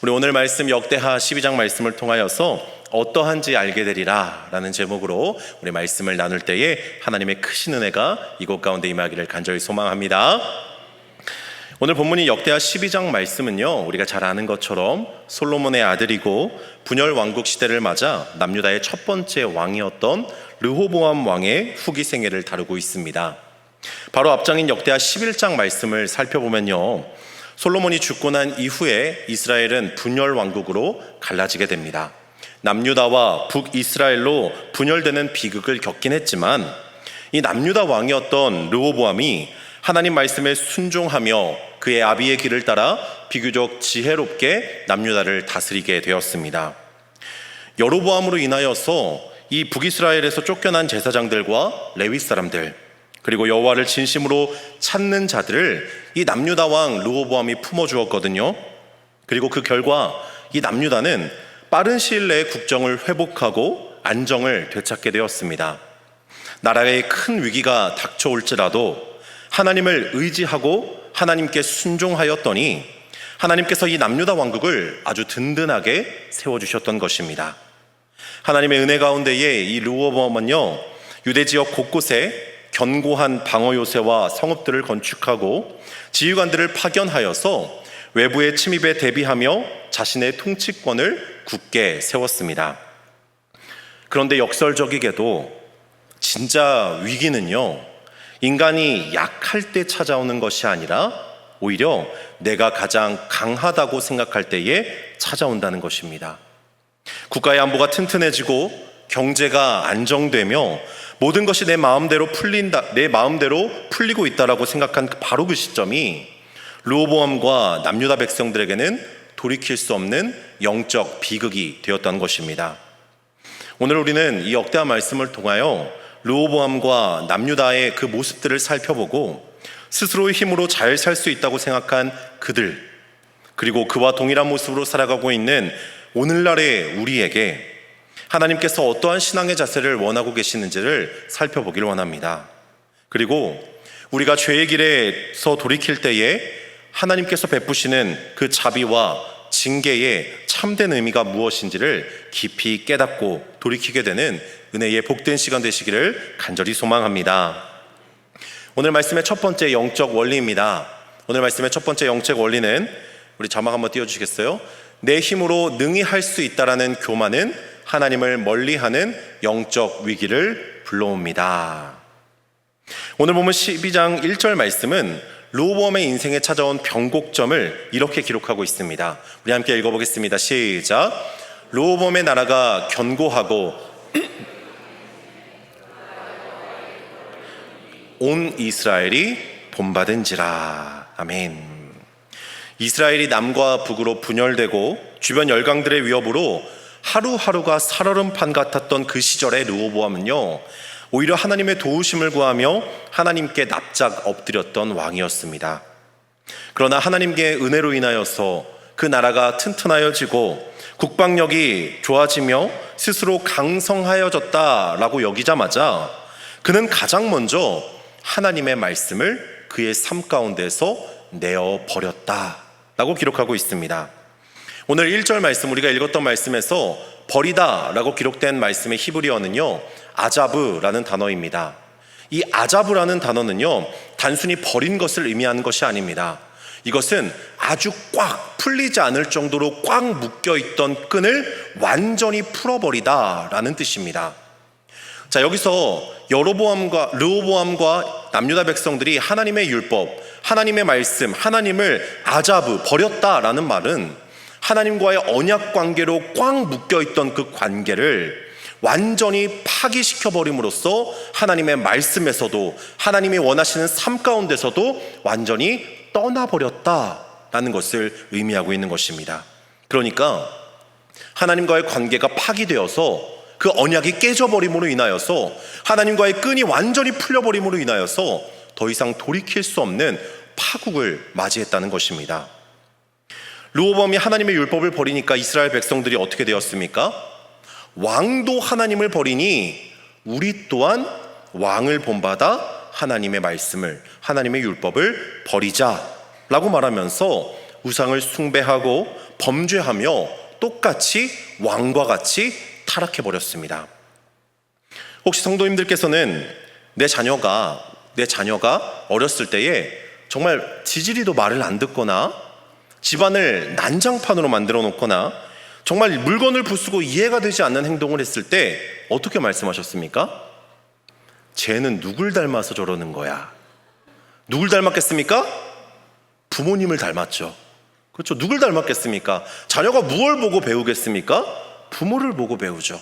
우리 오늘 말씀 역대하 12장 말씀을 통하여서 어떠한지 알게 되리라 라는 제목으로 우리 말씀을 나눌 때에 하나님의 크신 은혜가 이곳 가운데 임하기를 간절히 소망합니다. 오늘 본문이 역대하 12장 말씀은요, 우리가 잘 아는 것처럼 솔로몬의 아들이고 분열 왕국 시대를 맞아 남유다의 첫 번째 왕이었던 르호보암 왕의 후기 생애를 다루고 있습니다. 바로 앞장인 역대하 11장 말씀을 살펴보면요, 솔로몬이 죽고 난 이후에 이스라엘은 분열 왕국으로 갈라지게 됩니다. 남유다와 북이스라엘로 분열되는 비극을 겪긴 했지만 이 남유다 왕이었던 르호보암이 하나님 말씀에 순종하며 그의 아비의 길을 따라 비교적 지혜롭게 남유다를 다스리게 되었습니다. 여로보암으로 인하여서 이 북이스라엘에서 쫓겨난 제사장들과 레위 사람들, 그리고 여호와를 진심으로 찾는 자들을 이 남유다 왕 르호보암이 품어주었거든요. 그리고 그 결과 이 남유다는 빠른 시일 내에 국정을 회복하고 안정을 되찾게 되었습니다. 나라에 큰 위기가 닥쳐올지라도 하나님을 의지하고 하나님께 순종하였더니 하나님께서 이 남유다 왕국을 아주 든든하게 세워주셨던 것입니다. 하나님의 은혜 가운데에 이 르호보암은요, 유대 지역 곳곳에 견고한 방어 요새와 성읍들을 건축하고 지휘관들을 파견하여서 외부의 침입에 대비하며 자신의 통치권을 굳게 세웠습니다. 그런데 역설적이게도 진짜 위기는요, 인간이 약할 때 찾아오는 것이 아니라 오히려 내가 가장 강하다고 생각할 때에 찾아온다는 것입니다. 국가의 안보가 튼튼해지고 경제가 안정되며 모든 것이 내 마음대로 풀리고 있다라고 생각한 바로 그 시점이 르호보암과 남유다 백성들에게는 돌이킬 수 없는 영적 비극이 되었던 것입니다. 오늘 우리는 이 역대하 말씀을 통하여 르호보암과 남유다의 그 모습들을 살펴보고 스스로의 힘으로 잘 살 수 있다고 생각한 그들, 그리고 그와 동일한 모습으로 살아가고 있는 오늘날의 우리에게 하나님께서 어떠한 신앙의 자세를 원하고 계시는지를 살펴보기를 원합니다. 그리고 우리가 죄의 길에서 돌이킬 때에 하나님께서 베푸시는 그 자비와 징계의 참된 의미가 무엇인지를 깊이 깨닫고 돌이키게 되는 은혜의 복된 시간 되시기를 간절히 소망합니다. 오늘 말씀의 첫 번째 영적 원리입니다. 오늘 말씀의 첫 번째 영적 원리는, 우리 자막 한번 띄워주시겠어요? 내 힘으로 능히 할 수 있다라는 교만은 하나님을 멀리하는 영적 위기를 불러옵니다. 오늘 보면 12장 1절 말씀은 르호보암의 인생에 찾아온 변곡점을 이렇게 기록하고 있습니다. 우리 함께 읽어보겠습니다. 시작. 르호보암의 나라가 견고하고 온 이스라엘이 본받은지라. 아멘. 이스라엘이 남과 북으로 분열되고 주변 열강들의 위협으로 하루하루가 살얼음판 같았던 그 시절의 르호보암은요, 오히려 하나님의 도우심을 구하며 하나님께 납작 엎드렸던 왕이었습니다. 그러나 하나님께 은혜로 인하여서 그 나라가 튼튼하여지고 국방력이 좋아지며 스스로 강성하여졌다라고 여기자마자 그는 가장 먼저 하나님의 말씀을 그의 삶 가운데서 내어버렸다라고 기록하고 있습니다. 오늘 1절 말씀, 우리가 읽었던 말씀에서 버리다 라고 기록된 말씀의 히브리어는요, 아자브라는 단어입니다. 이 아자브라는 단어는요, 단순히 버린 것을 의미하는 것이 아닙니다. 이것은 아주 꽉 풀리지 않을 정도로 꽉 묶여있던 끈을 완전히 풀어버리다 라는 뜻입니다. 자, 여기서 르호보암과 남유다 백성들이 하나님의 율법, 하나님의 말씀, 하나님을 아자브, 버렸다라는 말은 하나님과의 언약 관계로 꽉 묶여있던 그 관계를 완전히 파기시켜버림으로써 하나님의 말씀에서도 하나님이 원하시는 삶 가운데서도 완전히 떠나버렸다라는 것을 의미하고 있는 것입니다. 그러니까 하나님과의 관계가 파기되어서 그 언약이 깨져버림으로 인하여서 하나님과의 끈이 완전히 풀려버림으로 인하여서 더 이상 돌이킬 수 없는 파국을 맞이했다는 것입니다. 르호보암이 하나님의 율법을 버리니까 이스라엘 백성들이 어떻게 되었습니까? 왕도 하나님을 버리니 우리 또한 왕을 본받아 하나님의 말씀을, 하나님의 율법을 버리자라고 말하면서 우상을 숭배하고 범죄하며 똑같이 왕과 같이 타락해버렸습니다. 혹시 성도님들께서는 내 자녀가 어렸을 때에 정말 지지리도 말을 안 듣거나 집안을 난장판으로 만들어 놓거나 정말 물건을 부수고 이해가 되지 않는 행동을 했을 때 어떻게 말씀하셨습니까? 쟤는 누굴 닮아서 저러는 거야? 누굴 닮았겠습니까? 부모님을 닮았죠. 그렇죠. 누굴 닮았겠습니까? 자녀가 무엇을 보고 배우겠습니까? 부모를 보고 배우죠.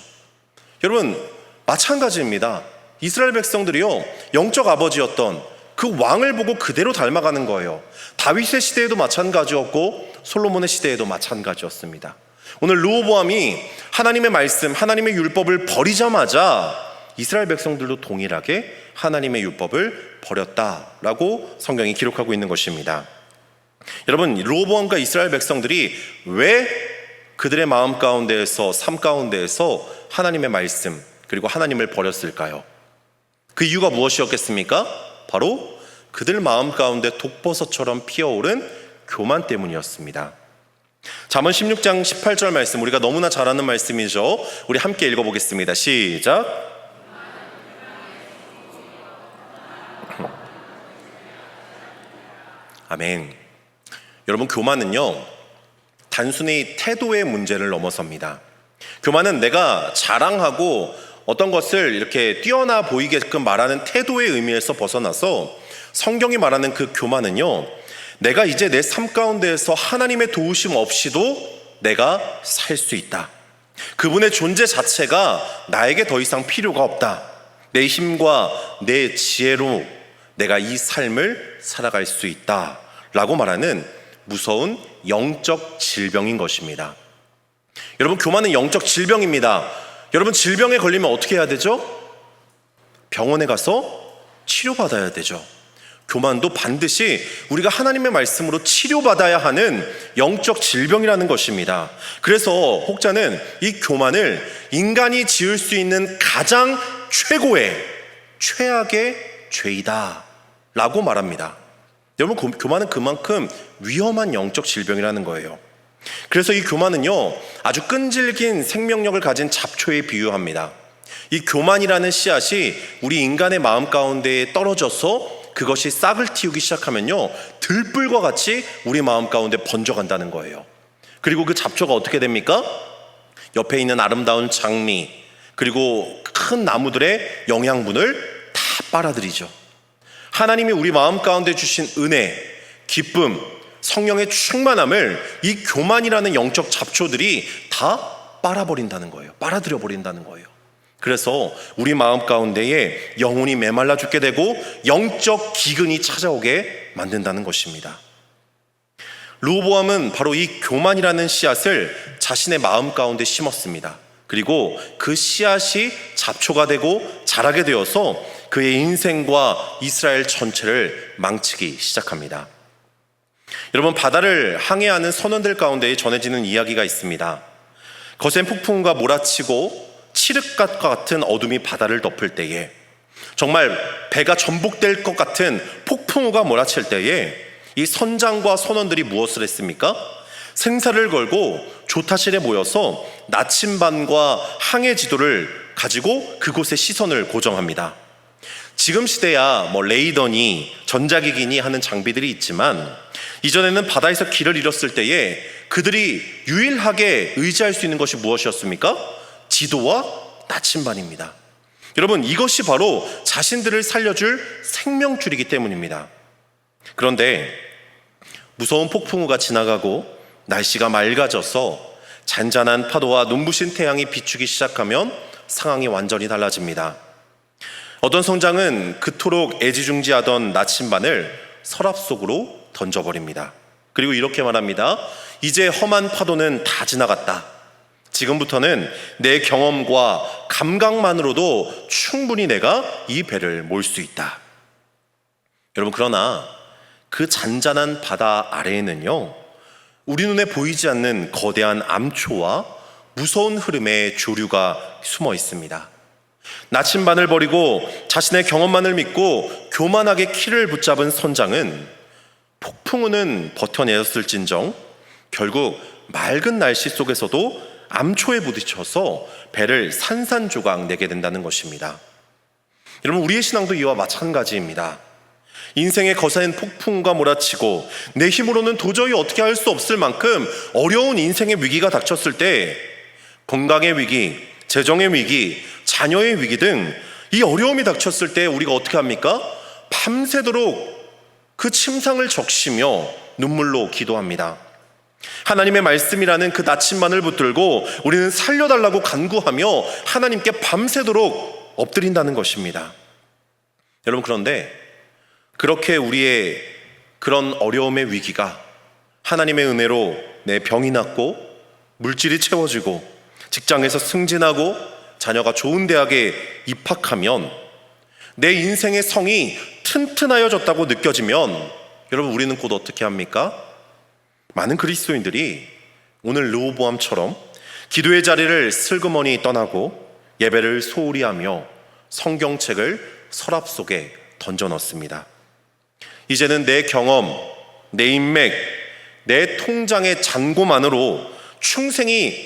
여러분, 마찬가지입니다. 이스라엘 백성들이요, 영적 아버지였던 그 왕을 보고 그대로 닮아가는 거예요. 다윗의 시대에도 마찬가지였고 솔로몬의 시대에도 마찬가지였습니다. 오늘 르호보암이 하나님의 말씀, 하나님의 율법을 버리자마자 이스라엘 백성들도 동일하게 하나님의 율법을 버렸다라고 성경이 기록하고 있는 것입니다. 여러분, 르호보암과 이스라엘 백성들이 왜 그들의 마음 가운데에서, 삶 가운데에서 하나님의 말씀 그리고 하나님을 버렸을까요? 그 이유가 무엇이었겠습니까? 바로 그들 마음 가운데 독버섯처럼 피어오른 교만 때문이었습니다. 잠언 16장 18절 말씀, 우리가 너무나 잘 아는 말씀이죠. 우리 함께 읽어보겠습니다. 시작. 아멘. 여러분, 교만은요, 단순히 태도의 문제를 넘어섭니다. 교만은 내가 자랑하고 어떤 것을 이렇게 뛰어나 보이게끔 말하는 태도의 의미에서 벗어나서 성경이 말하는 그 교만은요, 내가 이제 내 삶 가운데에서 하나님의 도우심 없이도 내가 살 수 있다. 그분의 존재 자체가 나에게 더 이상 필요가 없다. 내 힘과 내 지혜로 내가 이 삶을 살아갈 수 있다 라고 말하는 무서운 영적 질병인 것입니다. 여러분, 교만은 영적 질병입니다. 여러분, 질병에 걸리면 어떻게 해야 되죠? 병원에 가서 치료받아야 되죠. 교만도 반드시 우리가 하나님의 말씀으로 치료받아야 하는 영적 질병이라는 것입니다. 그래서 혹자는 이 교만을 인간이 지을 수 있는 가장 최고의 최악의 죄이다 라고 말합니다. 여러분, 교만은 그만큼 위험한 영적 질병이라는 거예요. 그래서 이 교만은요, 아주 끈질긴 생명력을 가진 잡초에 비유합니다. 이 교만이라는 씨앗이 우리 인간의 마음 가운데에 떨어져서 그것이 싹을 틔우기 시작하면요, 들불과 같이 우리 마음 가운데 번져간다는 거예요. 그리고 그 잡초가 어떻게 됩니까? 옆에 있는 아름다운 장미 그리고 큰 나무들의 영양분을 다 빨아들이죠. 하나님이 우리 마음 가운데 주신 은혜, 기쁨, 성령의 충만함을 이 교만이라는 영적 잡초들이 다 빨아버린다는 거예요. 빨아들여 버린다는 거예요. 그래서 우리 마음 가운데에 영혼이 메말라 죽게 되고 영적 기근이 찾아오게 만든다는 것입니다. 르호보암은 바로 이 교만이라는 씨앗을 자신의 마음 가운데 심었습니다. 그리고 그 씨앗이 잡초가 되고 자라게 되어서 그의 인생과 이스라엘 전체를 망치기 시작합니다. 여러분, 바다를 항해하는 선원들 가운데 전해지는 이야기가 있습니다. 거센 폭풍과 몰아치고 칠흑과 같은 어둠이 바다를 덮을 때에, 정말 배가 전복될 것 같은 폭풍우가 몰아칠 때에 이 선장과 선원들이 무엇을 했습니까? 생사를 걸고 조타실에 모여서 나침반과 항해 지도를 가지고 그곳의 시선을 고정합니다. 지금 시대야 레이더니 전자기기니 하는 장비들이 있지만, 이전에는 바다에서 길을 잃었을 때에 그들이 유일하게 의지할 수 있는 것이 무엇이었습니까? 지도와 나침반입니다. 여러분, 이것이 바로 자신들을 살려줄 생명줄이기 때문입니다. 그런데 무서운 폭풍우가 지나가고 날씨가 맑아져서 잔잔한 파도와 눈부신 태양이 비추기 시작하면 상황이 완전히 달라집니다. 어떤 선장은 그토록 애지중지하던 나침반을 서랍 속으로 던져버립니다. 그리고 이렇게 말합니다. 이제 험한 파도는 다 지나갔다. 지금부터는 내 경험과 감각만으로도 충분히 내가 이 배를 몰 수 있다. 여러분, 그러나 그 잔잔한 바다 아래에는요, 우리 눈에 보이지 않는 거대한 암초와 무서운 흐름의 조류가 숨어 있습니다. 나침반을 버리고 자신의 경험만을 믿고 교만하게 키를 붙잡은 선장은 폭풍우는 버텨내었을진정 결국 맑은 날씨 속에서도 암초에 부딪혀서 배를 산산조각 내게 된다는 것입니다. 여러분, 우리의 신앙도 이와 마찬가지입니다. 인생의 거센 폭풍과 몰아치고 내 힘으로는 도저히 어떻게 할 수 없을 만큼 어려운 인생의 위기가 닥쳤을 때, 건강의 위기, 재정의 위기, 자녀의 위기 등 이 어려움이 닥쳤을 때 우리가 어떻게 합니까? 밤새도록 그 침상을 적시며 눈물로 기도합니다. 하나님의 말씀이라는 그 나침반을 붙들고 우리는 살려달라고 간구하며 하나님께 밤새도록 엎드린다는 것입니다. 여러분, 그런데 그렇게 우리의 그런 어려움의 위기가 하나님의 은혜로 내 병이 낫고 물질이 채워지고 직장에서 승진하고 자녀가 좋은 대학에 입학하면 내 인생의 성이 튼튼하여졌다고 느껴지면 여러분, 우리는 곧 어떻게 합니까? 많은 그리스도인들이 오늘 르호보암처럼 기도의 자리를 슬그머니 떠나고 예배를 소홀히 하며 성경책을 서랍 속에 던져 넣습니다. 이제는 내 경험, 내 인맥, 내 통장의 잔고만으로 충분히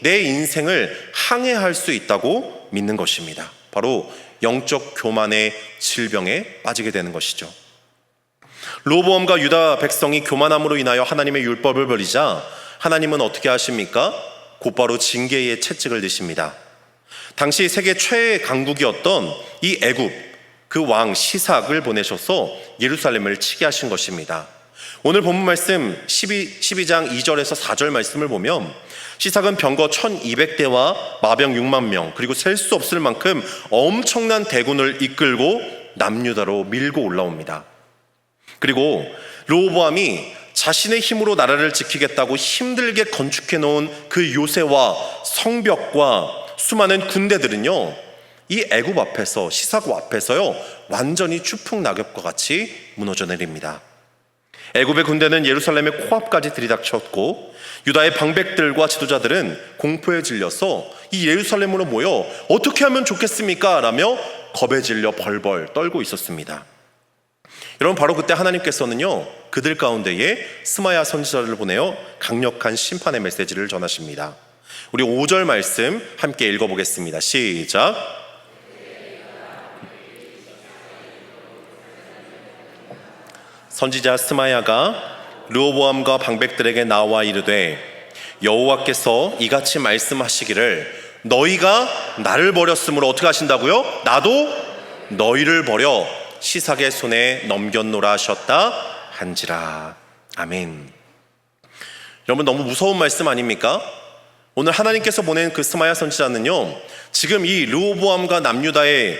내 인생을 항해할 수 있다고 믿는 것입니다. 바로 영적 교만의 질병에 빠지게 되는 것이죠. 르호보암과 유다 백성이 교만함으로 인하여 하나님의 율법을 버리자 하나님은 어떻게 하십니까? 곧바로 징계의 채찍을 드십니다. 당시 세계 최애 강국이었던 이 애굽, 그 왕 시삭을 보내셔서 예루살렘을 치게 하신 것입니다. 오늘 본문 말씀 12장 2절에서 4절 말씀을 보면 시삭은 병거 1200대와 마병 6만 명, 그리고 셀 수 없을 만큼 엄청난 대군을 이끌고 남유다로 밀고 올라옵니다. 그리고 르호보암이 자신의 힘으로 나라를 지키겠다고 힘들게 건축해 놓은 그 요새와 성벽과 수많은 군대들은요, 이 애굽 앞에서, 시삭 앞에서요, 완전히 추풍낙엽과 같이 무너져 내립니다. 애굽의 군대는 예루살렘의 코앞까지 들이닥쳤고 유다의 방백들과 지도자들은 공포에 질려서 이 예루살렘으로 모여 어떻게 하면 좋겠습니까? 라며 겁에 질려 벌벌 떨고 있었습니다. 여러분, 바로 그때 하나님께서는요, 그들 가운데에 스마야 선지자를 보내어 강력한 심판의 메시지를 전하십니다. 우리 5절 말씀 함께 읽어보겠습니다. 시작. 선지자 스마야가 르호보암과 방백들에게 나와 이르되 여호와께서 이같이 말씀하시기를 너희가 나를 버렸으므로 어떻게 하신다고요? 나도 너희를 버려 시삭의 손에 넘겼노라 하셨다 한지라. 아멘. 여러분, 너무 무서운 말씀 아닙니까? 오늘 하나님께서 보낸 그 스마야 선지자는요, 지금 이 르호보암과 남유다의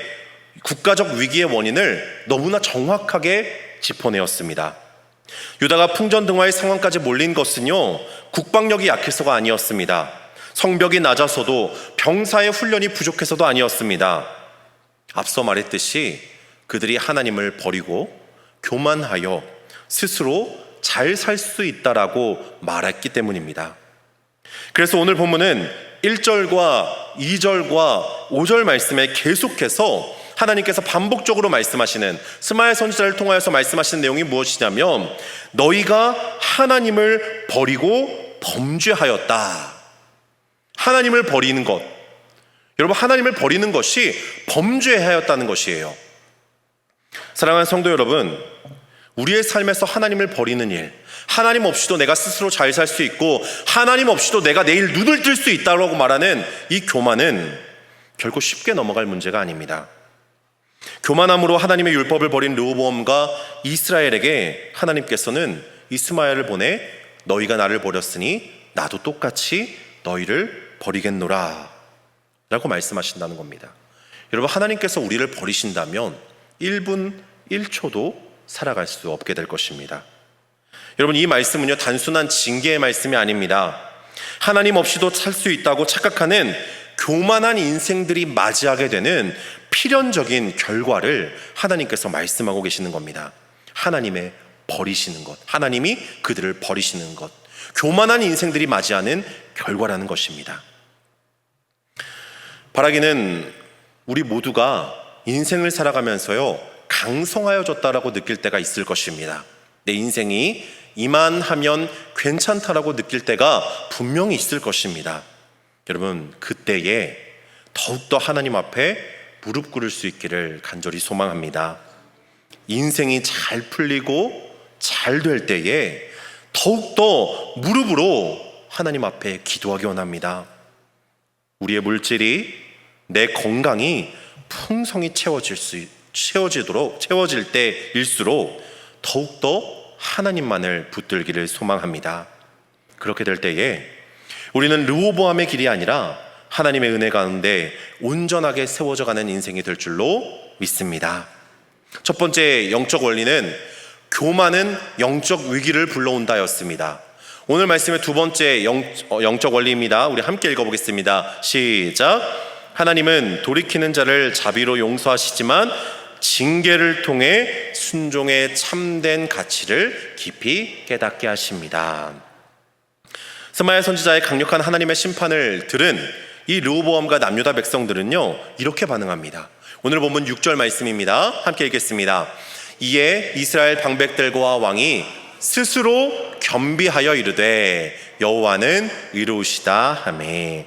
국가적 위기의 원인을 너무나 정확하게 짚어내었습니다. 유다가 풍전등화의 상황까지 몰린 것은요, 국방력이 약해서가 아니었습니다. 성벽이 낮아서도 병사의 훈련이 부족해서도 아니었습니다. 앞서 말했듯이 그들이 하나님을 버리고 교만하여 스스로 잘 살 수 있다라고 말했기 때문입니다. 그래서 오늘 본문은 1절과 2절과 5절 말씀에 계속해서 하나님께서 반복적으로 말씀하시는, 스마야 선지자를 통하여서 말씀하시는 내용이 무엇이냐면 너희가 하나님을 버리고 범죄하였다. 하나님을 버리는 것, 여러분, 하나님을 버리는 것이 범죄하였다는 것이에요. 사랑하는 성도 여러분, 우리의 삶에서 하나님을 버리는 일, 하나님 없이도 내가 스스로 잘 살 수 있고 하나님 없이도 내가 내일 눈을 뜰 수 있다고 말하는 이 교만은 결코 쉽게 넘어갈 문제가 아닙니다. 교만함으로 하나님의 율법을 버린 르호보암과 이스라엘에게 하나님께서는 이 스마야를 보내 너희가 나를 버렸으니 나도 똑같이 너희를 버리겠노라 라고 말씀하신다는 겁니다. 여러분, 하나님께서 우리를 버리신다면 1분 1초도 살아갈 수 없게 될 것입니다. 여러분, 이 말씀은요, 단순한 징계의 말씀이 아닙니다. 하나님 없이도 살 수 있다고 착각하는 교만한 인생들이 맞이하게 되는 필연적인 결과를 하나님께서 말씀하고 계시는 겁니다. 하나님의 버리시는 것, 하나님이 그들을 버리시는 것, 교만한 인생들이 맞이하는 결과라는 것입니다. 바라기는 우리 모두가 인생을 살아가면서요, 강성하여졌다라고 느낄 때가 있을 것입니다. 내 인생이 이만하면 괜찮다라고 느낄 때가 분명히 있을 것입니다. 여러분, 그때에 더욱더 하나님 앞에 무릎 꿇을 수 있기를 간절히 소망합니다. 인생이 잘 풀리고 잘 될 때에 더욱더 무릎으로 하나님 앞에 기도하기 원합니다. 우리의 물질이, 내 건강이 풍성히 채워질 때일수록 더욱더 하나님만을 붙들기를 소망합니다. 그렇게 될 때에 우리는 르호보암의 길이 아니라 하나님의 은혜 가운데 온전하게 세워져 가는 인생이 될 줄로 믿습니다. 첫 번째 영적 원리는 교만은 영적 위기를 불러온다였습니다. 오늘 말씀의 두 번째 영적 원리입니다. 우리 함께 읽어보겠습니다. 시작. 하나님은 돌이키는 자를 자비로 용서하시지만 징계를 통해 순종의 참된 가치를 깊이 깨닫게 하십니다. 스마야 선지자의 강력한 하나님의 심판을 들은 이 르호보암과 남유다 백성들은요, 이렇게 반응합니다. 오늘 본문 6절 말씀입니다. 함께 읽겠습니다. 이에 이스라엘 방백들과 왕이 스스로 겸비하여 이르되 여호와는 의로우시다 하매.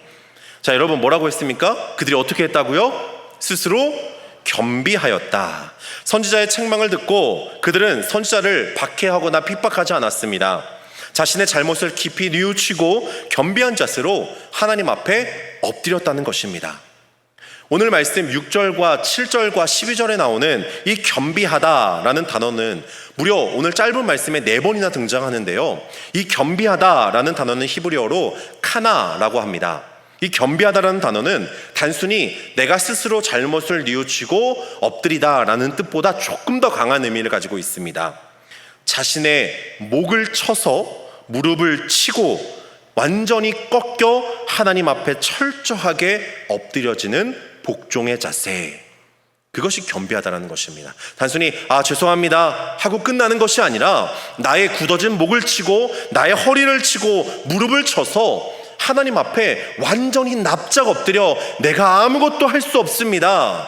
자, 여러분, 뭐라고 했습니까? 그들이 어떻게 했다고요? 스스로 겸비하였다. 선지자의 책망을 듣고 그들은 선지자를 박해하거나 핍박하지 않았습니다. 자신의 잘못을 깊이 뉘우치고 겸비한 자세로 하나님 앞에 엎드렸다는 것입니다. 오늘 말씀 6절과 7절과 12절에 나오는 이 겸비하다라는 단어는 무려 오늘 짧은 말씀에 4번이나 등장하는데요, 이 겸비하다라는 단어는 히브리어로 카나라고 합니다. 이 겸비하다라는 단어는 단순히 내가 스스로 잘못을 뉘우치고 엎드리다라는 뜻보다 조금 더 강한 의미를 가지고 있습니다. 자신의 목을 쳐서 무릎을 치고 완전히 꺾여 하나님 앞에 철저하게 엎드려지는 복종의 자세, 그것이 겸비하다라는 것입니다. 단순히 죄송합니다 하고 끝나는 것이 아니라 나의 굳어진 목을 치고 나의 허리를 치고 무릎을 쳐서 하나님 앞에 완전히 납작 엎드려 내가 아무것도 할 수 없습니다,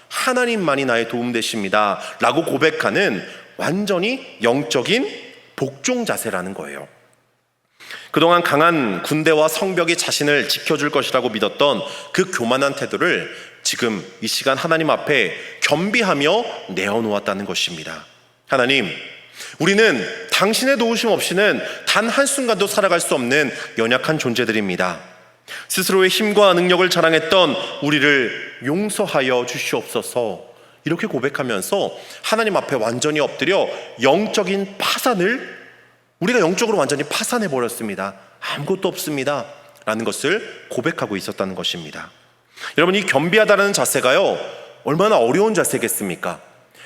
하나님만이 나의 도움 되십니다 라고 고백하는 완전히 영적인 복종 자세라는 거예요. 그동안 강한 군대와 성벽이 자신을 지켜줄 것이라고 믿었던 그 교만한 태도를 지금 이 시간 하나님 앞에 겸비하며 내어놓았다는 것입니다. 하나님, 우리는 당신의 도우심 없이는 단 한순간도 살아갈 수 없는 연약한 존재들입니다. 스스로의 힘과 능력을 자랑했던 우리를 용서하여 주시옵소서, 이렇게 고백하면서 하나님 앞에 완전히 엎드려 영적인 파산을, 우리가 영적으로 완전히 파산해버렸습니다, 아무것도 없습니다 라는 것을 고백하고 있었다는 것입니다. 여러분, 이 겸비하다라는 자세가요, 얼마나 어려운 자세겠습니까?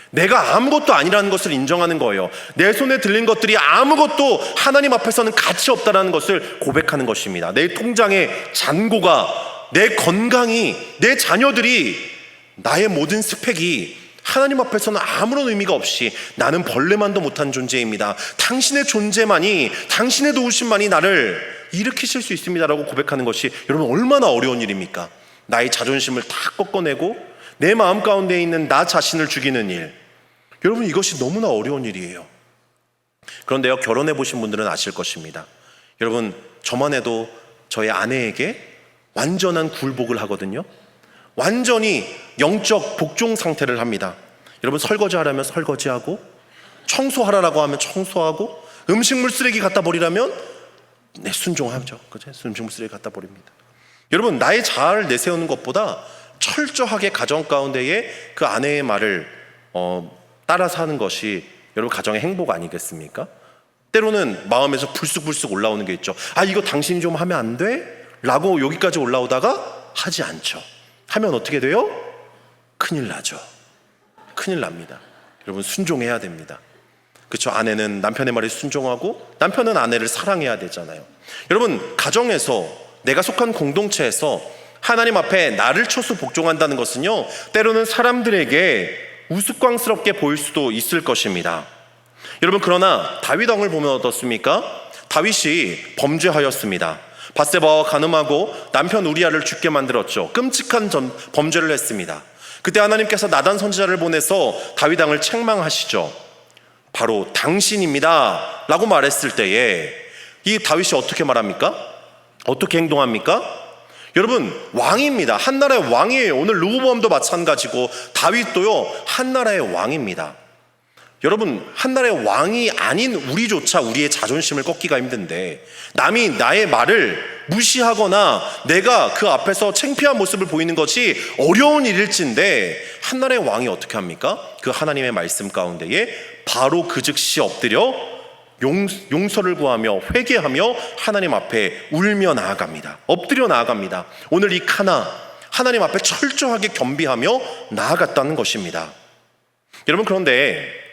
내가 아무것도 아니라는 것을 인정하는 거예요. 내 손에 들린 것들이 아무것도 하나님 앞에서는 가치 없다는 것을 고백하는 것입니다. 내 통장의 잔고가, 내 건강이, 내 자녀들이, 나의 모든 스펙이 하나님 앞에서는 아무런 의미가 없이 나는 벌레만도 못한 존재입니다, 당신의 존재만이, 당신의 도우심만이 나를 일으키실 수 있습니다라고 고백하는 것이 여러분 얼마나 어려운 일입니까? 나의 자존심을 다 꺾어내고 내 마음 가운데 있는 나 자신을 죽이는 일, 여러분 이것이 너무나 어려운 일이에요. 그런데요, 결혼해 보신 분들은 아실 것입니다. 여러분, 저만 해도 저의 아내에게 완전한 굴복을 하거든요. 완전히 영적 복종 상태를 합니다. 여러분, 설거지 하라면 설거지하고, 청소하라고 하면 청소하고, 음식물 쓰레기 갖다 버리라면 순종하죠. 그죠? 음식물 쓰레기 갖다 버립니다. 여러분, 나의 자아를 내세우는 것보다 철저하게 가정 가운데에 그 아내의 말을 따라서 하는 것이 여러분 가정의 행복 아니겠습니까? 때로는 마음에서 불쑥불쑥 올라오는 게 있죠. 이거 당신이 좀 하면 안 돼? 라고 여기까지 올라오다가 하지 않죠. 하면 어떻게 돼요? 큰일 나죠. 큰일 납니다. 여러분, 순종해야 됩니다. 그렇죠? 아내는 남편의 말에 순종하고 남편은 아내를 사랑해야 되잖아요. 여러분, 가정에서, 내가 속한 공동체에서 하나님 앞에 나를 쳐서 복종한다는 것은요, 때로는 사람들에게 우스꽝스럽게 보일 수도 있을 것입니다. 여러분, 그러나 다윗 왕을 보면 어떻습니까? 다윗이 범죄하였습니다. 밧세바와 간음하고 남편 우리아를 죽게 만들었죠. 끔찍한 범죄를 했습니다. 그때 하나님께서 나단 선지자를 보내서 다윗 왕을 책망하시죠. 바로 당신입니다 라고 말했을 때에 이 다윗이 어떻게 말합니까? 어떻게 행동합니까? 여러분, 왕입니다. 한 나라의 왕이에요. 오늘 르호보암도 마찬가지고 다윗도요, 한 나라의 왕입니다. 여러분, 한 나라의 왕이 아닌 우리조차 우리의 자존심을 꺾기가 힘든데 남이 나의 말을 무시하거나 내가 그 앞에서 창피한 모습을 보이는 것이 어려운 일일진데 한 나라의 왕이 어떻게 합니까? 그 하나님의 말씀 가운데에 바로 그 즉시 엎드려 용서를 구하며 회개하며 하나님 앞에 울며 나아갑니다. 엎드려 나아갑니다. 오늘 이 카나, 하나님 앞에 철저하게 겸비하며 나아갔다는 것입니다. 여러분, 그런데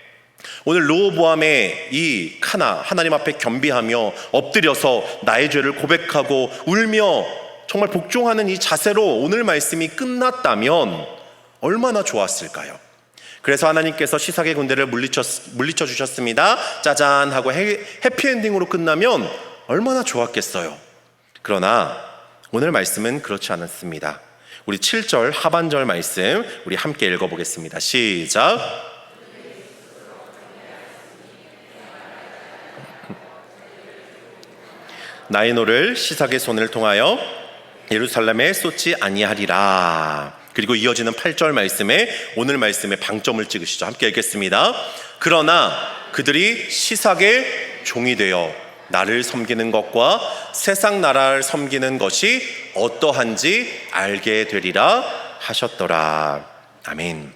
오늘 르호보암의 이 카나, 하나님 앞에 겸비하며 엎드려서 나의 죄를 고백하고 울며 정말 복종하는 이 자세로 오늘 말씀이 끝났다면 얼마나 좋았을까요? 그래서 하나님께서 시삭의 군대를 물리쳐 주셨습니다. 짜잔 하고 해피엔딩으로 끝나면 얼마나 좋았겠어요. 그러나 오늘 말씀은 그렇지 않았습니다. 우리 7절 하반절 말씀 우리 함께 읽어보겠습니다. 시작. 나의 노를 시삭의 손을 통하여 예루살렘에 쏟지 아니하리라. 그리고 이어지는 8절 말씀에 오늘 말씀에 방점을 찍으시죠. 함께 읽겠습니다. 그러나 그들이 시삭의 종이 되어 나를 섬기는 것과 세상 나라를 섬기는 것이 어떠한지 알게 되리라 하셨더라. 아멘.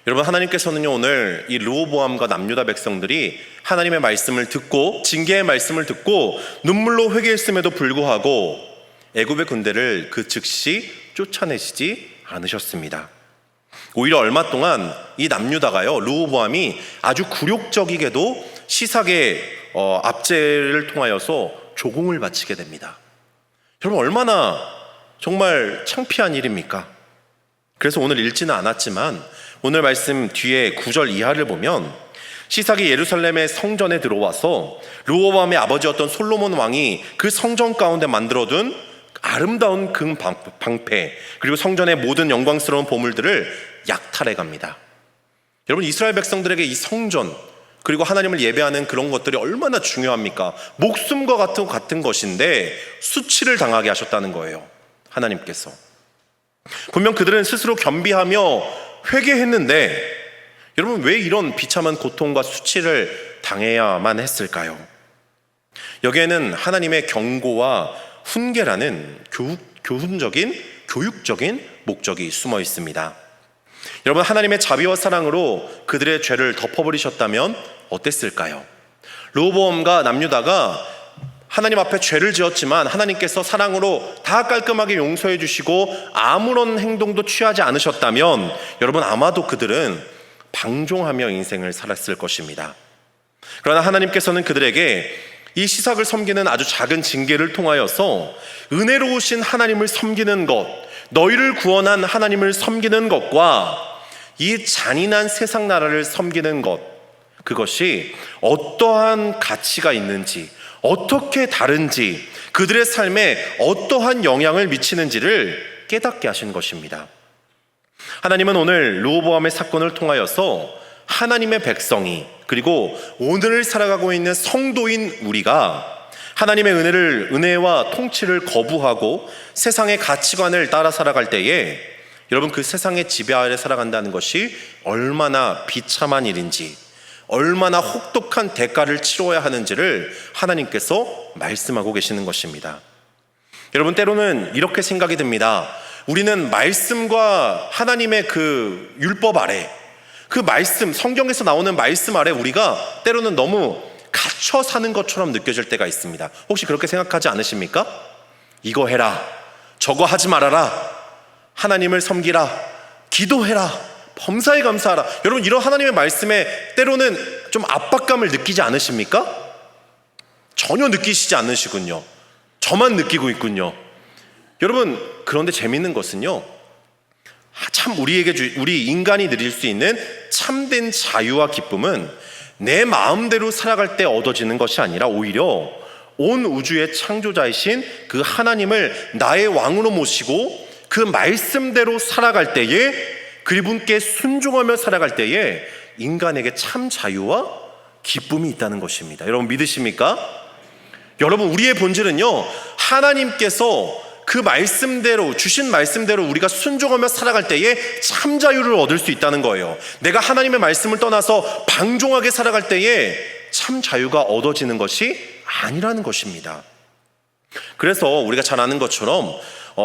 여러분, 하나님께서는요, 오늘 이 르호보암과 남유다 백성들이 하나님의 말씀을 듣고 징계의 말씀을 듣고 눈물로 회개했음에도 불구하고 애굽의 군대를 그 즉시 쫓아내시지 않으셨습니다. 오히려 얼마 동안 이 남유다가요, 르호보암이 아주 굴욕적이게도 시삭의 압제를 통하여서 조공을 바치게 됩니다. 여러분, 얼마나 정말 창피한 일입니까? 그래서 오늘 읽지는 않았지만 오늘 말씀 뒤에 9절 이하를 보면 시삭이 예루살렘의 성전에 들어와서 르호보암의 아버지였던 솔로몬 왕이 그 성전 가운데 만들어둔 아름다운 금 방패 그리고 성전의 모든 영광스러운 보물들을 약탈해 갑니다. 여러분, 이스라엘 백성들에게 이 성전 그리고 하나님을 예배하는 그런 것들이 얼마나 중요합니까? 목숨과 같은 것인데 수치를 당하게 하셨다는 거예요. 하나님께서 분명 그들은 스스로 겸비하며 회개했는데 여러분, 왜 이런 비참한 고통과 수치를 당해야만 했을까요? 여기에는 하나님의 경고와 훈계라는 교육적인 목적이 숨어 있습니다. 여러분, 하나님의 자비와 사랑으로 그들의 죄를 덮어버리셨다면 어땠을까요? 르호보암과 남유다가 하나님 앞에 죄를 지었지만 하나님께서 사랑으로 다 깔끔하게 용서해 주시고 아무런 행동도 취하지 않으셨다면 여러분, 아마도 그들은 방종하며 인생을 살았을 것입니다. 그러나 하나님께서는 그들에게 이 시삭을 섬기는 아주 작은 징계를 통하여서 은혜로우신 하나님을 섬기는 것, 너희를 구원한 하나님을 섬기는 것과 이 잔인한 세상 나라를 섬기는 것, 그것이 어떠한 가치가 있는지, 어떻게 다른지, 그들의 삶에 어떠한 영향을 미치는지를 깨닫게 하신 것입니다. 하나님은 오늘 르호보암의 사건을 통하여서 하나님의 백성이 그리고 오늘을 살아가고 있는 성도인 우리가 하나님의 은혜와 통치를 거부하고 세상의 가치관을 따라 살아갈 때에 여러분, 그 세상의 지배 아래 살아간다는 것이 얼마나 비참한 일인지, 얼마나 혹독한 대가를 치러야 하는지를 하나님께서 말씀하고 계시는 것입니다. 여러분, 때로는 이렇게 생각이 듭니다. 우리는 말씀과 하나님의 그 율법 아래, 그 말씀, 성경에서 나오는 말씀 아래 우리가 때로는 너무 갇혀 사는 것처럼 느껴질 때가 있습니다. 혹시 그렇게 생각하지 않으십니까? 이거 해라, 저거 하지 말아라, 하나님을 섬기라, 기도해라, 범사에 감사하라. 여러분, 이런 하나님의 말씀에 때로는 좀 압박감을 느끼지 않으십니까? 전혀 느끼시지 않으시군요. 저만 느끼고 있군요. 여러분, 그런데 재밌는 것은요, 참 우리 인간이 누릴 수 있는 참된 자유와 기쁨은 내 마음대로 살아갈 때 얻어지는 것이 아니라 오히려 온 우주의 창조자이신 그 하나님을 나의 왕으로 모시고 그 말씀대로 살아갈 때에, 그분께 순종하며 살아갈 때에 인간에게 참 자유와 기쁨이 있다는 것입니다. 여러분 믿으십니까? 여러분 우리의 본질은요, 하나님께서 그 말씀대로, 주신 말씀대로 우리가 순종하며 살아갈 때에 참 자유를 얻을 수 있다는 거예요. 내가 하나님의 말씀을 떠나서 방종하게 살아갈 때에 참 자유가 얻어지는 것이 아니라는 것입니다. 그래서 우리가 잘 아는 것처럼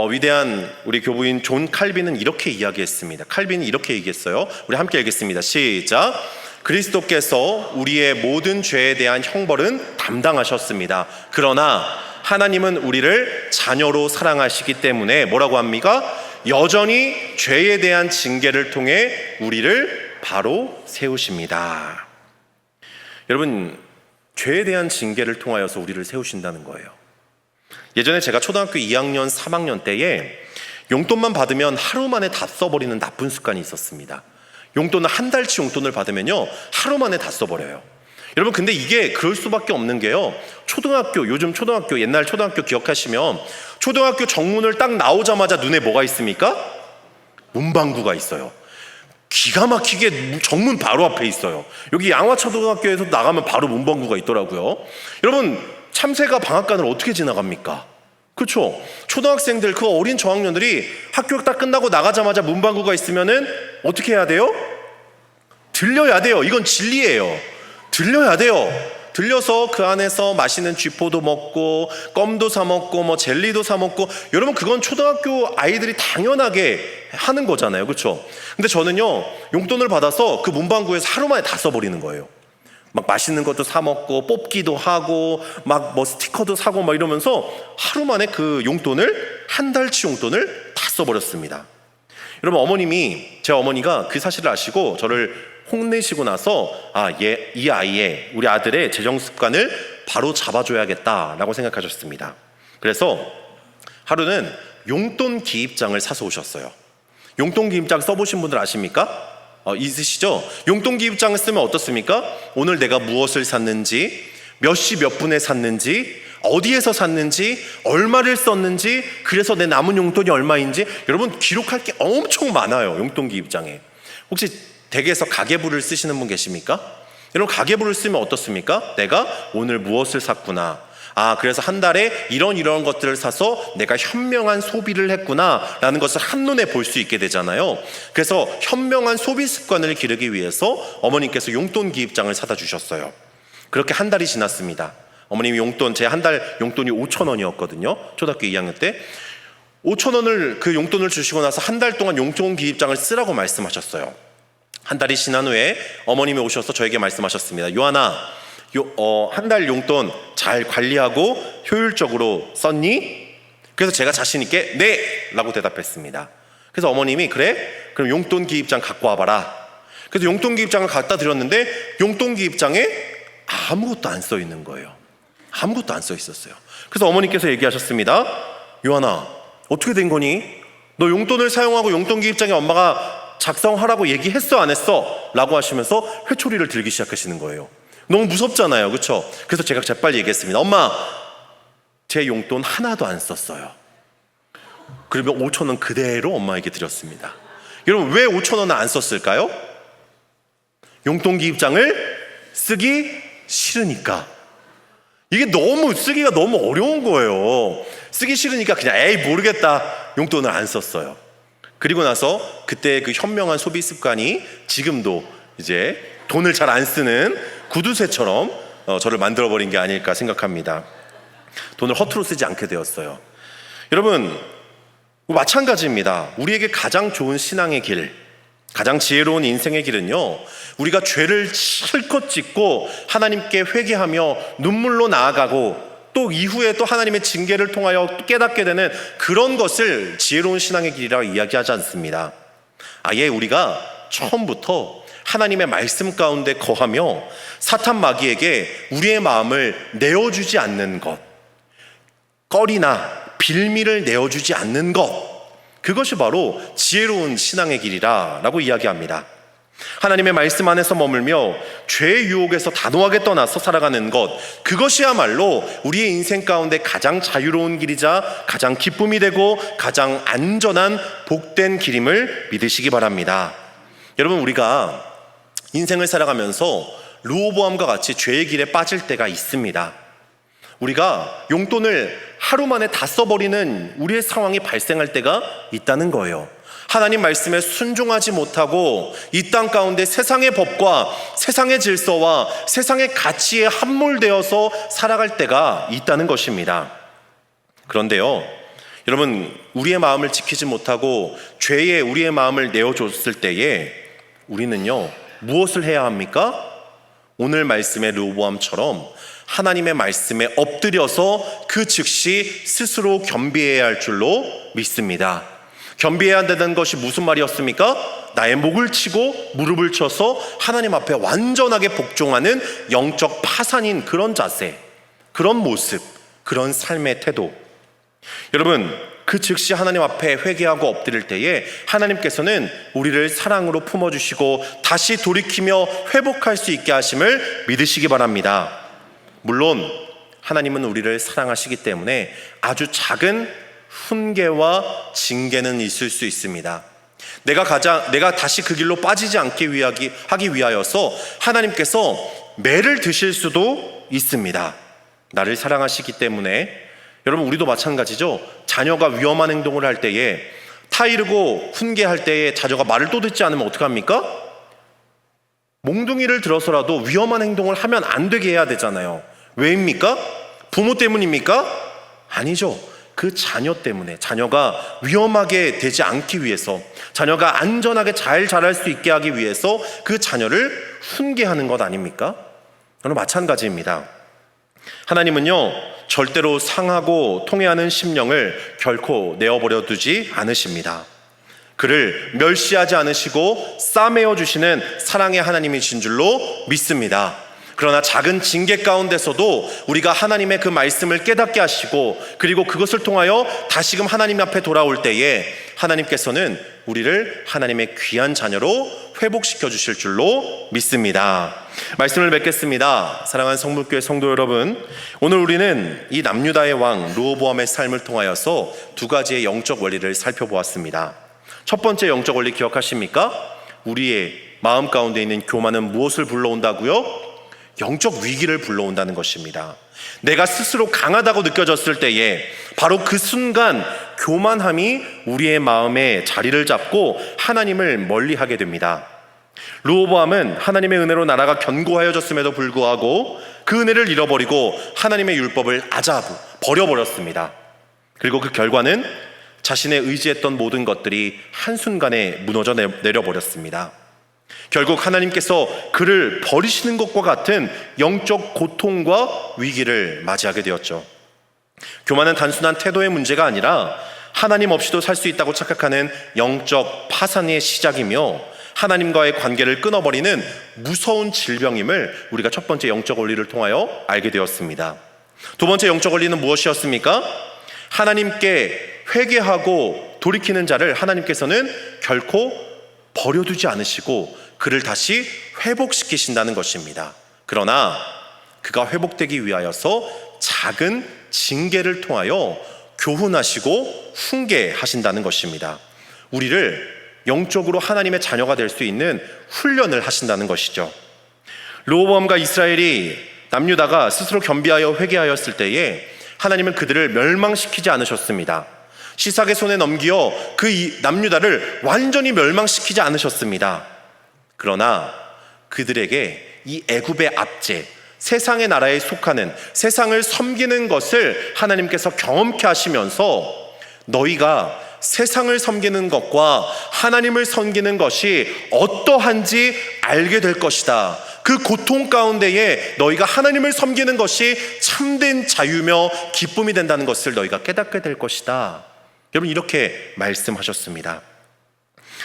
위대한 우리 교부인 존 칼빈은 이렇게 이야기했습니다. 칼빈이 이렇게 얘기했어요. 우리 함께 읽겠습니다. 시작. 그리스도께서 우리의 모든 죄에 대한 형벌은 담당하셨습니다. 그러나 하나님은 우리를 자녀로 사랑하시기 때문에 뭐라고 합니까? 여전히 죄에 대한 징계를 통해 우리를 바로 세우십니다. 여러분, 죄에 대한 징계를 통하여서 우리를 세우신다는 거예요. 예전에 제가 초등학교 2학년, 3학년 때에 용돈만 받으면 하루 만에 다 써버리는 나쁜 습관이 있었습니다. 용돈을 한 달치 용돈을 받으면요, 하루 만에 다 써버려요. 여러분 근데 이게 그럴 수밖에 없는 게요, 요즘 초등학교, 옛날 초등학교 기억하시면 초등학교 정문을 딱 나오자마자 눈에 뭐가 있습니까? 문방구가 있어요. 기가 막히게 정문 바로 앞에 있어요. 여기 양화초등학교에서 나가면 바로 문방구가 있더라고요. 여러분 참새가 방학간을 어떻게 지나갑니까? 그렇죠? 초등학생들, 그 어린 저학년들이 학교 딱 끝나고 나가자마자 문방구가 있으면은 어떻게 해야 돼요? 들려야 돼요. 이건 진리예요. 들려야 돼요. 들려서 그 안에서 맛있는 쥐포도 먹고 껌도 사 먹고 뭐 젤리도 사 먹고, 여러분 그건 초등학교 아이들이 당연하게 하는 거잖아요. 그렇죠? 근데 저는요, 용돈을 받아서 그 문방구에서 하루 만에 다 써버리는 거예요. 막 맛있는 것도 사 먹고 뽑기도 하고 막 뭐 스티커도 사고 막 이러면서 하루 만에 그 용돈을, 한 달치 용돈을 다 써버렸습니다. 여러분 제 어머니가 그 사실을 아시고 저를 혼내시고 나서 이 아이의, 우리 아들의 재정 습관을 바로 잡아줘야겠다라고 생각하셨습니다. 그래서 하루는 용돈 기입장을 사서 오셨어요. 용돈 기입장 써보신 분들 아십니까? 있으시죠? 용돈 기입장을 쓰면 어떻습니까? 오늘 내가 무엇을 샀는지, 몇 시 몇 분에 샀는지, 어디에서 샀는지, 얼마를 썼는지, 그래서 내 남은 용돈이 얼마인지, 여러분 기록할 게 엄청 많아요. 용돈 기입장에. 혹시 댁에서 가계부를 쓰시는 분 계십니까? 여러분 가계부를 쓰면 어떻습니까? 내가 오늘 무엇을 샀구나, 그래서 한 달에 이런 것들을 사서 내가 현명한 소비를 했구나 라는 것을 한눈에 볼 수 있게 되잖아요. 그래서 현명한 소비 습관을 기르기 위해서 어머님께서 용돈 기입장을 사다 주셨어요. 그렇게 한 달이 지났습니다. 어머님이 제 한 달 용돈이 5,000원이었거든요 초등학교 2학년 때. 5,000원을 그 용돈을 주시고 나서 한 달 동안 용돈 기입장을 쓰라고 말씀하셨어요. 한 달이 지난 후에 어머님이 오셔서 저에게 말씀하셨습니다. 요한아, 한 달 용돈 잘 관리하고 효율적으로 썼니? 그래서 제가 자신 있게 네! 라고 대답했습니다. 그래서 어머님이 그래? 그럼 용돈 기입장 갖고 와봐라. 그래서 용돈 기입장을 갖다 드렸는데 용돈 기입장에 아무것도 안 써 있는 거예요. 아무것도 안 써 있었어요. 그래서 어머니께서 얘기하셨습니다. 요한아, 어떻게 된 거니? 너 용돈을 사용하고 용돈 기입장에 엄마가 작성하라고 얘기했어 안 했어? 라고 하시면서 회초리를 들기 시작하시는 거예요. 너무 무섭잖아요. 그렇죠? 그래서 제가 재빨리 얘기했습니다. 엄마, 제 용돈 하나도 안 썼어요. 그러면 5,000원 그대로 엄마에게 드렸습니다. 여러분 왜 5,000원을 안 썼을까요? 용돈 기입장을 쓰기 싫으니까. 이게 쓰기가 너무 어려운 거예요. 쓰기 싫으니까 그냥 모르겠다, 용돈을 안 썼어요. 그리고 나서 그때 그 현명한 소비 습관이 지금도 이제 돈을 잘 안 쓰는 구두쇠처럼 저를 만들어버린 게 아닐까 생각합니다. 돈을 허투루 쓰지 않게 되었어요. 여러분 마찬가지입니다. 우리에게 가장 좋은 신앙의 길, 가장 지혜로운 인생의 길은요, 우리가 죄를 실컷 짓고 하나님께 회개하며 눈물로 나아가고 또 이후에 또 하나님의 징계를 통하여 깨닫게 되는 그런 것을 지혜로운 신앙의 길이라고 이야기하지 않습니다. 아예 우리가 처음부터 하나님의 말씀 가운데 거하며 사탄 마귀에게 우리의 마음을 내어주지 않는 것, 꺼리나 빌미를 내어주지 않는 것, 그것이 바로 지혜로운 신앙의 길이라고 이야기합니다. 하나님의 말씀 안에서 머물며 죄의 유혹에서 단호하게 떠나서 살아가는 것, 그것이야말로 우리의 인생 가운데 가장 자유로운 길이자 가장 기쁨이 되고 가장 안전한 복된 길임을 믿으시기 바랍니다. 여러분 우리가 인생을 살아가면서 르호보암과 같이 죄의 길에 빠질 때가 있습니다. 우리가 용돈을 하루 만에 다 써버리는 우리의 상황이 발생할 때가 있다는 거예요. 하나님 말씀에 순종하지 못하고 이 땅 가운데 세상의 법과 세상의 질서와 세상의 가치에 함몰되어서 살아갈 때가 있다는 것입니다. 그런데요, 여러분, 우리의 마음을 지키지 못하고 죄에 우리의 마음을 내어줬을 때에 우리는요, 무엇을 해야 합니까? 오늘 말씀의 르호보암처럼 하나님의 말씀에 엎드려서 그 즉시 스스로 겸비해야 할 줄로 믿습니다. 겸비해야 한다는 것이 무슨 말이었습니까? 나의 목을 치고 무릎을 쳐서 하나님 앞에 완전하게 복종하는 영적 파산인 그런 자세, 그런 모습, 그런 삶의 태도. 여러분, 그 즉시 하나님 앞에 회개하고 엎드릴 때에 하나님께서는 우리를 사랑으로 품어주시고 다시 돌이키며 회복할 수 있게 하심을 믿으시기 바랍니다. 물론 하나님은 우리를 사랑하시기 때문에 아주 작은 훈계와 징계는 있을 수 있습니다. 내가 다시 그 길로 빠지지 않게 하기 위하여서 하나님께서 매를 드실 수도 있습니다. 나를 사랑하시기 때문에. 여러분, 우리도 마찬가지죠. 자녀가 위험한 행동을 할 때에 타이르고 훈계할 때에 자녀가 말을 또 듣지 않으면 어떡합니까? 몽둥이를 들어서라도 위험한 행동을 하면 안 되게 해야 되잖아요. 왜입니까? 부모 때문입니까? 아니죠. 그 자녀 때문에, 자녀가 위험하게 되지 않기 위해서, 자녀가 안전하게 잘 자랄 수 있게 하기 위해서 그 자녀를 훈계하는 것 아닙니까? 저는 마찬가지입니다. 하나님은요, 절대로 상하고 통해하는 심령을 결코 내어버려 두지 않으십니다. 그를 멸시하지 않으시고 싸매어 주시는 사랑의 하나님이신 줄로 믿습니다. 그러나 작은 징계 가운데서도 우리가 하나님의 그 말씀을 깨닫게 하시고 그리고 그것을 통하여 다시금 하나님 앞에 돌아올 때에 하나님께서는 우리를 하나님의 귀한 자녀로 회복시켜 주실 줄로 믿습니다. 말씀을 맺겠습니다. 사랑하는 성물교회 성도 여러분, 오늘 우리는 이 남유다의 왕 르호보암의 삶을 통하여서 두 가지의 영적 원리를 살펴보았습니다. 첫 번째 영적 원리 기억하십니까? 우리의 마음 가운데 있는 교만은 무엇을 불러온다고요? 영적 위기를 불러온다는 것입니다. 내가 스스로 강하다고 느껴졌을 때에 바로 그 순간 교만함이 우리의 마음에 자리를 잡고 하나님을 멀리하게 됩니다. 르호보암은 하나님의 은혜로 나라가 견고하여졌음에도 불구하고 그 은혜를 잃어버리고 하나님의 율법을 아자아부 버려버렸습니다. 그리고 그 결과는 자신의 의지했던 모든 것들이 한순간에 무너져 내려버렸습니다. 결국 하나님께서 그를 버리시는 것과 같은 영적 고통과 위기를 맞이하게 되었죠. 교만은 단순한 태도의 문제가 아니라 하나님 없이도 살 수 있다고 착각하는 영적 파산의 시작이며 하나님과의 관계를 끊어버리는 무서운 질병임을 우리가 첫 번째 영적 원리를 통하여 알게 되었습니다. 두 번째 영적 원리는 무엇이었습니까? 하나님께 회개하고 돌이키는 자를 하나님께서는 결코 버려두지 않으시고 그를 다시 회복시키신다는 것입니다. 그러나 그가 회복되기 위하여서 작은 징계를 통하여 교훈하시고 훈계하신다는 것입니다. 우리를 영적으로 하나님의 자녀가 될 수 있는 훈련을 하신다는 것이죠. 르호보암과 이스라엘이 남유다가 스스로 겸비하여 회개하였을 때에 하나님은 그들을 멸망시키지 않으셨습니다. 시삭의 손에 넘겨 그 남유다를 완전히 멸망시키지 않으셨습니다. 그러나 그들에게 이 애굽의 압제, 세상의 나라에 속하는, 세상을 섬기는 것을 하나님께서 경험케 하시면서 너희가 세상을 섬기는 것과 하나님을 섬기는 것이 어떠한지 알게 될 것이다. 그 고통 가운데에 너희가 하나님을 섬기는 것이 참된 자유며 기쁨이 된다는 것을 너희가 깨닫게 될 것이다. 여러분, 이렇게 말씀하셨습니다.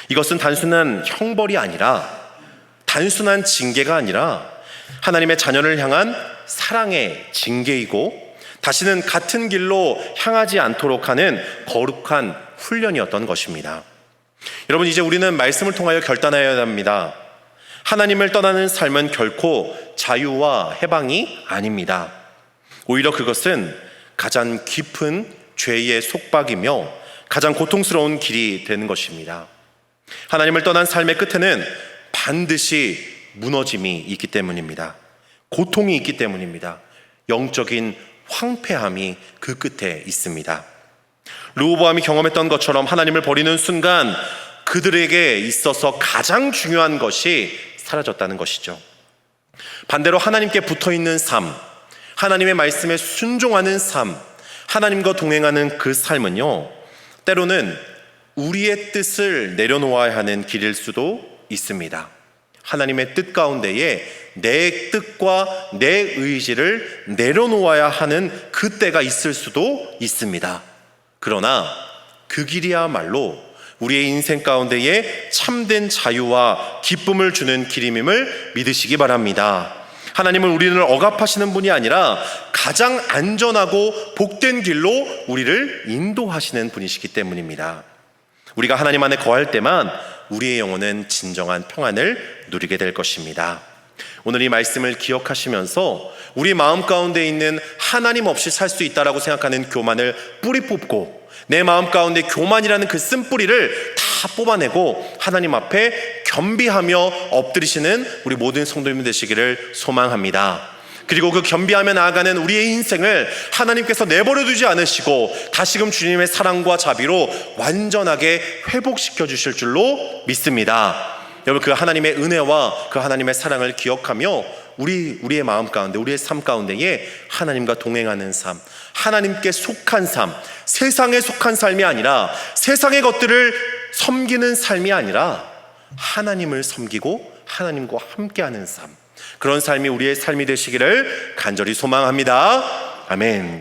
이것은 단순한 형벌이 아니라, 단순한 징계가 아니라 하나님의 자녀를 향한 사랑의 징계이고 다시는 같은 길로 향하지 않도록 하는 거룩한 훈련이었던 것입니다. 여러분, 이제 우리는 말씀을 통하여 결단해야 합니다. 하나님을 떠나는 삶은 결코 자유와 해방이 아닙니다. 오히려 그것은 가장 깊은 죄의 속박이며 가장 고통스러운 길이 되는 것입니다. 하나님을 떠난 삶의 끝에는 반드시 무너짐이 있기 때문입니다. 고통이 있기 때문입니다. 영적인 황폐함이 그 끝에 있습니다. 르호보암이 경험했던 것처럼 하나님을 버리는 순간 그들에게 있어서 가장 중요한 것이 사라졌다는 것이죠. 반대로 하나님께 붙어있는 삶, 하나님의 말씀에 순종하는 삶, 하나님과 동행하는 그 삶은요, 때로는 우리의 뜻을 내려놓아야 하는 길일 수도 있습니다. 하나님의 뜻 가운데에 내 뜻과 내 의지를 내려놓아야 하는 그 때가 있을 수도 있습니다. 그러나 그 길이야말로 우리의 인생 가운데에 참된 자유와 기쁨을 주는 길임을 믿으시기 바랍니다. 하나님은 우리를 억압하시는 분이 아니라 가장 안전하고 복된 길로 우리를 인도하시는 분이시기 때문입니다. 우리가 하나님 안에 거할 때만 우리의 영혼은 진정한 평안을 누리게 될 것입니다. 오늘 이 말씀을 기억하시면서 우리 마음 가운데 있는 하나님 없이 살 수 있다라고 생각하는 교만을 뿌리 뽑고, 내 마음 가운데 교만이라는 그 쓴뿌리를 다 뽑아내고 하나님 앞에 겸비하며 엎드리시는 우리 모든 성도님 되시기를 소망합니다. 그리고 그 겸비하며 나아가는 우리의 인생을 하나님께서 내버려 두지 않으시고 다시금 주님의 사랑과 자비로 완전하게 회복시켜 주실 줄로 믿습니다. 여러분, 그 하나님의 은혜와 그 하나님의 사랑을 기억하며 우리의 마음 가운데, 우리의 삶 가운데에 하나님과 동행하는 삶, 하나님께 속한 삶, 세상에 속한 삶이 아니라, 세상의 것들을 섬기는 삶이 아니라 하나님을 섬기고 하나님과 함께하는 삶, 그런 삶이 우리의 삶이 되시기를 간절히 소망합니다. 아멘.